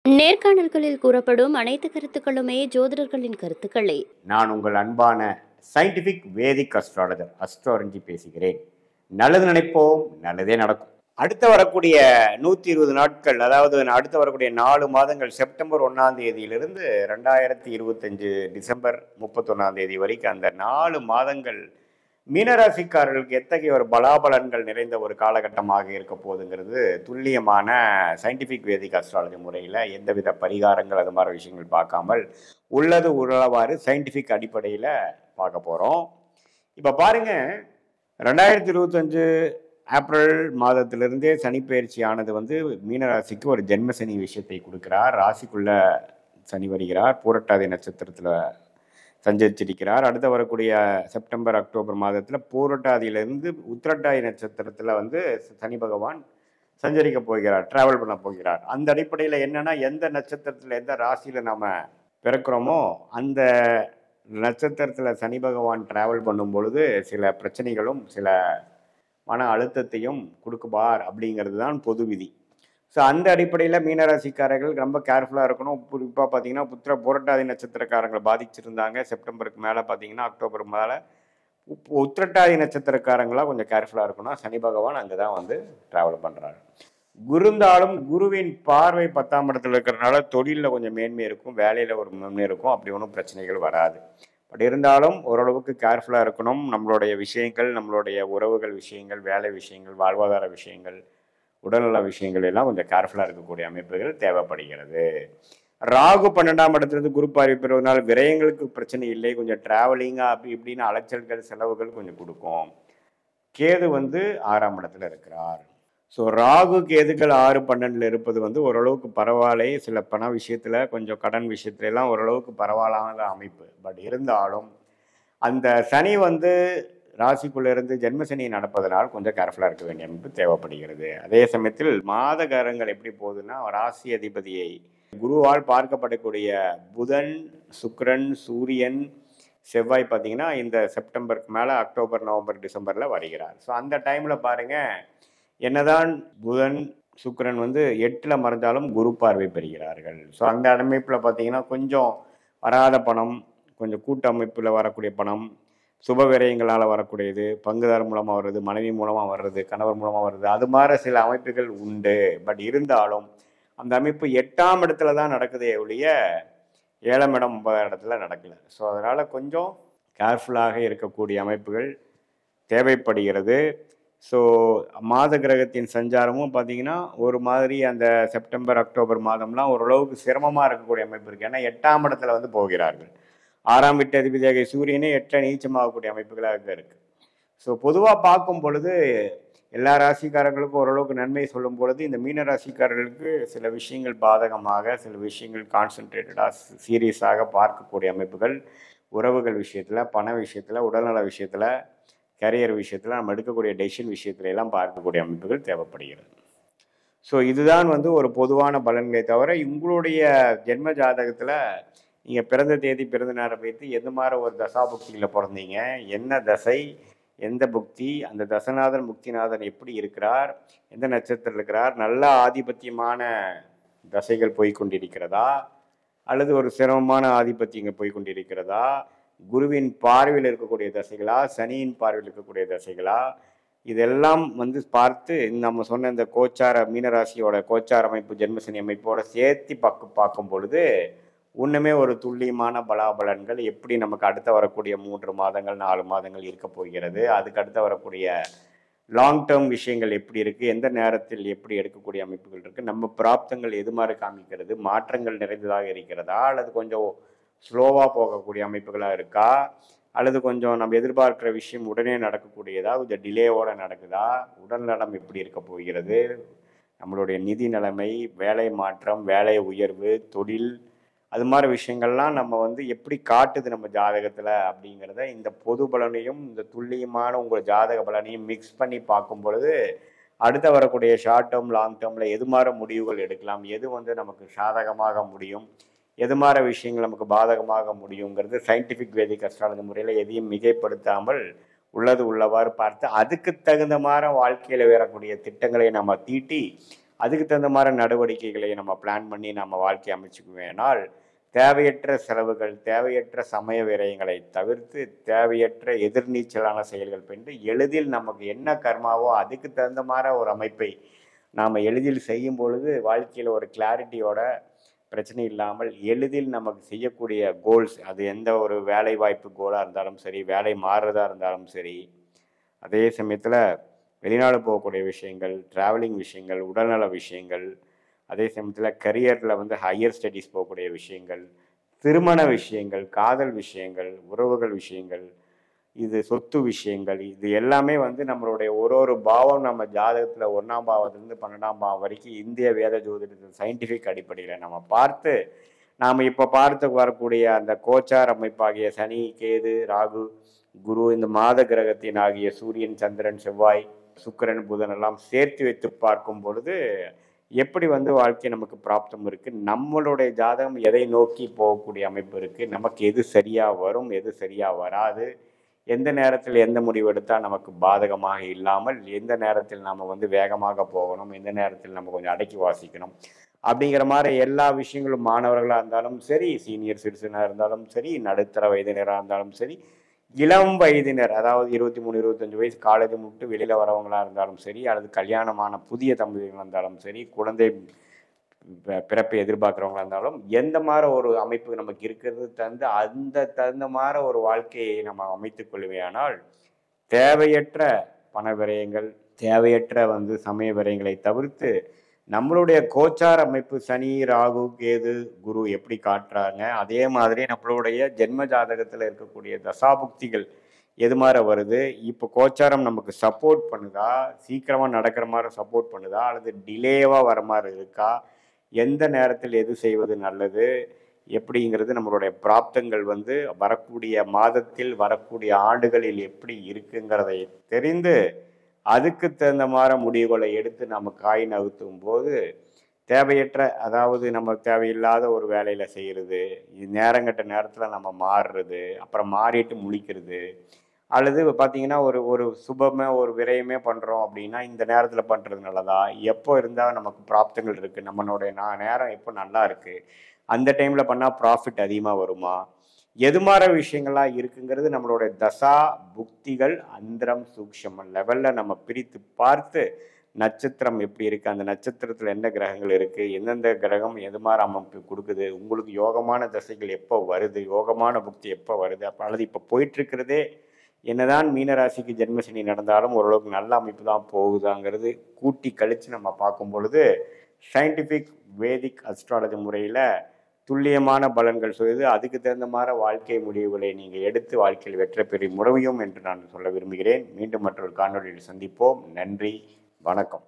நேர்காணல்களில் கூறப்படும் அனைத்து கருத்துக்களுமே ஜோதிடர்களின் கருத்துக்களே. நான் உங்கள் அன்பான சயின்டிஃபிக் வேதிக் அஸ்ட்ராலஜர் அஸ்ட்ரோரஞ்சி பேசுகிறேன். நல்லது நினைப்போம், நல்லதே நடக்கும். அடுத்து வரக்கூடிய 120 நாட்கள், அதாவது அடுத்து வரக்கூடிய 4 மாதங்கள், செப்டம்பர் 1ஆம் தேதியிலிருந்து 2025 டிசம்பர் 31ஆம் தேதி வரைக்கும் அந்த 4 மாதங்கள் மீனராசிக்காரர்களுக்கு எத்தகைய ஒரு பலாபலன்கள் நிறைந்த ஒரு காலகட்டமாக இருக்க போகுதுங்கிறது துல்லியமான சயின்டிஃபிக் வேதிக் அஸ்ட்ராலஜி முறையில் எந்தவித பரிகாரங்கள் அது மாதிரி விஷயங்கள் பார்க்காமல் உள்ளது உள்ளவாறு சயின்டிஃபிக் அடிப்படையில் பார்க்க போகிறோம். இப்போ பாருங்க, 2025 ஏப்ரல் மாதத்திலிருந்தே சனிப்பெயர்ச்சி ஆனது மீனராசிக்கு ஒரு ஜென்மசனி விஷயத்தை கொடுக்கிறார். ராசிக்குள்ள சனி வருகிறார், பூரட்டாதி நட்சத்திரத்தில் சஞ்சரிச்சிருக்கிறார். அடுத்து வரக்கூடிய செப்டம்பர் அக்டோபர் மாதத்தில் பூரட்டாதியிலிருந்து உத்திரட்டாதி நட்சத்திரத்தில் சனி பகவான் சஞ்சரிக்க போகிறார், டிராவல் பண்ண போகிறார். அந்த அடிப்படையில் என்னன்னா, எந்த நட்சத்திரத்தில் எந்த ராசியில் நாம் பிறக்கிறோமோ அந்த நட்சத்திரத்தில் சனி பகவான் டிராவல் பண்ணும் பொழுது சில பிரச்சனைகளும் சில மன அழுத்தத்தையும் கொடுக்குபார் அப்படிங்கிறது தான் பொது விதி. ஸோ அந்த அடிப்படையில் மீனராசிக்காரர்கள் ரொம்ப கேர்ஃபுல்லாக இருக்கணும். குறிப்பாக பார்த்தீங்கன்னா புரட்டாதி நட்சத்திரக்காரங்களை பாதிச்சிருந்தாங்க. செப்டம்பருக்கு மேலே பார்த்தீங்கன்னா அக்டோபர் மேலே உத்திரட்டாதி நட்சத்திரக்காரங்களாக கொஞ்சம் கேர்ஃபுல்லாக இருக்கணும். சனி பகவான் அங்கே தான் ட்ராவல் பண்ணுறாரு. குருந்தாலும் குருவின் பார்வை 10ஆம் இடத்துல இருக்கிறதுனால தொழிலில் கொஞ்சம் மேன்மை இருக்கும், வேலையில் ஒரு மேன்மை இருக்கும், அப்படி ஒன்றும் பிரச்சனைகள் வராது. பட் இருந்தாலும் ஓரளவுக்கு கேர்ஃபுல்லாக இருக்கணும். நம்மளுடைய விஷயங்கள், நம்மளுடைய உறவுகள் விஷயங்கள், வேலை விஷயங்கள், வாழ்வாதார விஷயங்கள், உடல்நல விஷயங்கள் எல்லாம் கொஞ்சம் கேர்ஃபுல்லாக இருக்கக்கூடிய அமைப்புகள் தேவைப்படுகிறது. ராகு 12ஆம் இடத்துலேருந்து குரு பார்வை பெறுவதனால் விரயங்களுக்கு பிரச்சனை இல்லை. கொஞ்சம் டிராவலிங்காக அப்படி இப்படின்னு அலைச்சல்கள் செலவுகள் கொஞ்சம் கொடுக்கும். கேது 6ஆம் இடத்துல இருக்கிறார். ஸோ ராகு கேதுக்கள் 6, 12 இருப்பது ஓரளவுக்கு பரவாயில்லை. சில பண விஷயத்தில் கொஞ்சம் கடன் விஷயத்துல எல்லாம் ஓரளவுக்கு பரவாயில்லாத அமைப்பு. பட் இருந்தாலும் அந்த சனி ராசிக்குள்ளேருந்து ஜென்மசனி நடப்பதனால் கொஞ்சம் கேர்ஃபுல்லாக இருக்க வேண்டிய அமைப்பு தேவைப்படுகிறது. அதே சமயத்தில் மாத காரங்கள் எப்படி போகுதுன்னா, ராசி அதிபதியை குருவால் பார்க்கப்படக்கூடிய புதன், சுக்கிரன், சூரியன், செவ்வாய் பார்த்தீங்கன்னா இந்த செப்டம்பருக்கு மேலே அக்டோபர், நவம்பர், டிசம்பரில் வருகிறார். ஸோ அந்த டைமில் பாருங்கள், என்னதான் புதன் சுக்கிரன் 8ல் மறைஞ்சாலும் குரு பார்வை பெறுகிறார்கள். ஸோ அந்த அமைப்பில் பார்த்தீங்கன்னா கொஞ்சம் வராத பணம், கொஞ்சம் கூட்டமைப்பில் வரக்கூடிய பணம், சுப விரயங்களால் வரக்கூடியது, பங்குதார் மூலமாக வர்றது, மனைவி மூலமாக வர்றது, கணவர் மூலமாக வர்றது, அது மாதிரி சில அமைப்புகள் உண்டு. பட் இருந்தாலும் அந்த அமைப்பு 8ஆம் இடத்துல தான் நடக்குதே ஒழிய 7ஆம் இடம் 9ஆம் இடத்துல நடக்கலை. ஸோ அதனால் கொஞ்சம் கேர்ஃபுல்லாக இருக்கக்கூடிய அமைப்புகள் தேவைப்படுகிறது. ஸோ மாத கிரகத்தின் சஞ்சாரமும் பார்த்தீங்கன்னா ஒரு மாதிரி அந்த செப்டம்பர் அக்டோபர் மாதம்லாம் ஓரளவுக்கு சிரமமாக இருக்கக்கூடிய அமைப்பு இருக்குது. ஏன்னா 8ஆம் இடத்துல போகிறார்கள். 6ஆம் வீட்டு அதிபதியாக சூரியனே 8ல் நீச்சமாகக்கூடிய அமைப்புகளாக இருக்குது. ஸோ பொதுவாக பார்க்கும் பொழுது எல்லா ராசிக்காரர்களுக்கும் ஓரளவுக்கு நன்மை சொல்லும் பொழுது இந்த மீன ராசிக்காரர்களுக்கு சில விஷயங்கள் பாதகமாக, சில விஷயங்கள் கான்சன்ட்ரேட்டடாக சீரியஸாக பார்க்கக்கூடிய அமைப்புகள் உறவுகள் விஷயத்தில், பண விஷயத்தில், உடல்நல விஷயத்தில், கரியர் விஷயத்தில், நம்ம எடுக்கக்கூடிய டெசிஷன் விஷயத்துல எல்லாம் பார்க்கக்கூடிய அமைப்புகள் தேவைப்படுகிறது. ஸோ இதுதான் ஒரு பொதுவான பலன்களை தவிர உங்களுடைய ஜென்ம ஜாதகத்தில் நீங்கள் பிறந்த தேதி, பிறந்த நேரம் வைத்து எந்த மாதிரி ஒரு தசாபுக்தியில் பிறந்தீங்க, என்ன தசை, எந்த புக்தி, அந்த தசநாதன் முக்திநாதன் எப்படி இருக்கிறார், எந்த நட்சத்திரம் இருக்கிறார், நல்ல ஆதிபத்தியமான தசைகள் போய்கொண்டிருக்கிறதா அல்லது ஒரு சிரமமான ஆதிபத்தியங்கள் போய்கொண்டிருக்கிறதா, குருவின் பார்வையில் இருக்கக்கூடிய தசைகளா, சனியின் பார்வையில் இருக்கக்கூடிய தசைகளா, இதெல்லாம் பார்த்து நம்ம சொன்ன இந்த கோச்சார மீனராசியோட கோச்சார அமைப்பு ஜென்மசனி அமைப்போட சேர்த்து பார்க்கும் பொழுது ஒன்றுமே ஒரு துல்லியமான பலாபலன்கள் எப்படி நமக்கு அடுத்த வரக்கூடிய 3 மாதங்கள் 4 மாதங்கள் இருக்க போகிறது, அதுக்கு அடுத்த வரக்கூடிய லாங் டேர்ம் விஷயங்கள் எப்படி இருக்குது, எந்த நேரத்தில் எப்படி எடுக்கக்கூடிய அமைப்புகள் இருக்குது, நம்ம பிராப்தங்கள் எது மாதிரி காமிக்கிறது, மாற்றங்கள் நிறைந்ததாக இருக்கிறதா அல்லது கொஞ்சம் ஸ்லோவாக போகக்கூடிய அமைப்புகளாக இருக்கா அல்லது கொஞ்சம் நம்ம எதிர்பார்க்குற விஷயம் உடனே நடக்கக்கூடியதா, கொஞ்சம் டிலேவோடு நடக்குதா, உடல் நலம் எப்படி இருக்க போகிறது, நம்மளுடைய நிதி நிலைமை, வேலை மாற்றம், வேலை உயர்வு, தொழில், அது மாதிரி விஷயங்கள்லாம் நம்ம எப்படி காட்டுது நம்ம ஜாதகத்தில் அப்படிங்கிறத இந்த பொது பலனையும் இந்த துல்லியமான உங்கள் ஜாதக பலனையும் மிக்ஸ் பண்ணி பார்க்கும் பொழுது அடுத்த வரக்கூடிய ஷார்ட் டேர்ம் லாங் டேர்மில் எது மாதிரி முடிவுகள் எடுக்கலாம், எது நமக்கு சாதகமாக முடியும், எது மாதிரி விஷயங்கள் நமக்கு பாதகமாக முடியுங்கிறது சயின்டிஃபிக் வேதிக் அஸ்ட்ராலஜி முறையில் எதையும் மிகைப்படுத்தாமல் உள்ளது உள்ளவாறு பார்த்து அதுக்கு தகுந்த மாதிரி வாழ்க்கையில் வரக்கூடிய திட்டங்களை நம்ம தீட்டி அதுக்கு தகுந்த மாதிரி நடவடிக்கைகளை நம்ம பிளான் பண்ணி நம்ம வாழ்க்கையை அமைச்சுக்குவேனால் தேவையற்ற செலவுகள், தேவையற்ற சமய விரயங்களை தவிர்த்து தேவையற்ற எதிர்நீச்சலான செயல்கள் பெற்று எளிதில் நமக்கு என்ன கர்மாவோ அதுக்கு தகுந்த மாதிரி ஒரு அமைப்பை நாம் எளிதில் செய்யும் பொழுது வாழ்க்கையில் ஒரு கிளாரிட்டியோட பிரச்சனை இல்லாமல் எளிதில் நமக்கு செய்யக்கூடிய கோல்ஸ், அது எந்த ஒரு வேலை வாய்ப்பு கோலாக இருந்தாலும் சரி, வேலை மாறுறதா இருந்தாலும் சரி, அதே சமயத்தில் வெளிநாடு போகக்கூடிய விஷயங்கள், ட்ராவலிங் விஷயங்கள், உடல்நல விஷயங்கள், அதே சமயத்தில் கரியரில் வந்து ஹையர் ஸ்டடீஸ் போகக்கூடிய விஷயங்கள், திருமண விஷயங்கள், காதல் விஷயங்கள், உறவுகள் விஷயங்கள், இது சொத்து விஷயங்கள், இது எல்லாமே வந்து நம்மளுடைய ஒரு பாவம் நம்ம ஜாதகத்தில் 1ஆம் பாவத்திலிருந்து 12ஆம் பாவம் வரைக்கும் இந்திய வேத ஜோதிடத்தில் சயின்டிஃபிக் அடிப்படையில் நம்ம பார்த்து நாம் இப்போ பார்த்து வரக்கூடிய அந்த கோச்சார் அமைப்பாகிய சனி, கேது, ராகு, குரு, இந்த மாத கிரகத்தின் ஆகிய சூரியன், சந்திரன், செவ்வாய், சுக்கிரன், புதன் எல்லாம் சேர்த்து வைத்து பார்க்கும் பொழுது எப்படி வந்து வாழ்க்கை நமக்கு பிராப்தம் இருக்குது, நம்மளுடைய ஜாதகம் எதை நோக்கி போகக்கூடிய அமைப்பு இருக்குது, நமக்கு எது சரியாக வரும், எது சரியாக வராது, எந்த நேரத்தில் எந்த முடிவு எடுத்தால் நமக்கு பாதகமாக இல்லாமல் எந்த நேரத்தில் நம்ம வந்து வேகமாக போகணும், எந்த நேரத்தில் நம்ம கொஞ்சம் அடக்கி வாசிக்கணும் அப்படிங்கிற மாதிரி எல்லா விஷயங்களும் மாணவர்களாக இருந்தாலும் சரி, சீனியர் சிட்டிசனாக இருந்தாலும் சரி, நடுத்தர வயதினராக இருந்தாலும் சரி, இளம் வயதினர் அதாவது 23 25 வயசு காலேஜ் முடிட்டு வெளியில் வரவங்களா இருந்தாலும் சரி, அல்லது கல்யாணமான புதிய தம்பதிகளாக இருந்தாலும் சரி, குழந்தை பிறப்பை எதிர்பார்க்குறவங்களா இருந்தாலும் எந்த மாதிரி ஒரு அமைப்பு நமக்கு இருக்கிறது தந்து அந்த தகுந்த மாதிரி ஒரு வாழ்க்கையை நம்ம அமைத்துக் கொள்வேயானால் தேவையற்ற பண விரயங்கள், தேவையற்ற வந்து சமய விரயங்களை தவிர்த்து நம்மளுடைய கோச்சார் அமைப்பு சனி, ராகு, கேது, குரு எப்படி காட்டுறாங்க அதே மாதிரி நம்மளுடைய ஜென்ம ஜாதகத்தில் இருக்கக்கூடிய தசாபுக்திகள் எது மாதிரி வருது, இப்போ கோச்சாரம் நமக்கு சப்போர்ட் பண்ணுதா, சீக்கிரமாக நடக்கிற மாதிரி சப்போர்ட் பண்ணுதா, அல்லது டிலேவாக வர மாதிரி இருக்கா, எந்த நேரத்தில் எது செய்வது நல்லது எப்படிங்கிறது நம்மளுடைய பிராப்தங்கள் வந்து வரக்கூடிய மாதத்தில் வரக்கூடிய ஆண்டுகளில் எப்படி இருக்குங்கிறதை தெரிந்து அதுக்கு தகுந்த மாதிரி முடிவுகளை எடுத்து நம்ம காய் நகர்த்தும் போது தேவையற்ற அதாவது நம்ம தேவையில்லாத ஒரு வேலையில் செய்கிறது, நேரங்கட்ட நேரத்தில் நம்ம மாறுறது, அப்புறம் மாறிட்டு முழிக்கிறது, அல்லது பார்த்தீங்கன்னா ஒரு சுபமே ஒரு விரயமே பண்ணுறோம் அப்படின்னா இந்த நேரத்தில் பண்ணுறது நல்லதா, எப்போ இருந்தால் நமக்கு பிராப்தங்கள் இருக்குது, நம்மளுடைய நேரம் எப்போ நல்லா இருக்குது, அந்த டைமில் பண்ணால் ப்ராஃபிட் அதிகமாக வருமா, எது மாதிரி விஷயங்கள்லாம் இருக்குங்கிறது நம்மளுடைய தசா புக்திகள் அந்தரம் சூக்ஷம லெவலில் நம்ம பிரித்து பார்த்து நட்சத்திரம் எப்படி இருக்குது, அந்த நட்சத்திரத்தில் என்ன கிரகங்கள் இருக்குது, எந்தெந்த கிரகம் எது மாதிரி அமைப்பு கொடுக்குது, உங்களுக்கு யோகமான தசைகள் எப்போ வருது, யோகமான புக்தி எப்போ வருது, அப்போ அல்லது இப்போ போயிட்டுருக்கிறதே என்னதான் மீனராசிக்கு ஜென்மசனி நடந்தாலும் ஓரளவுக்கு நல்ல அமைப்பு தான் போகுதாங்கிறது கூட்டி கழித்து நம்ம பார்க்கும் பொழுது சயின்டிஃபிக் வேதிக் அஸ்ட்ராலஜி முறையில் துல்லியமான பலன்கள் சொல்லுது. அதுக்கு தகுந்த மாதிரி வாழ்க்கை முடிவுகளை நீங்கள் எடுத்து வாழ்க்கையில் வெற்றி பெற முடியும் என்று நான் சொல்ல விரும்புகிறேன். மீண்டும் மற்றொரு காணொலியில் சந்திப்போம். நன்றி, வணக்கம்.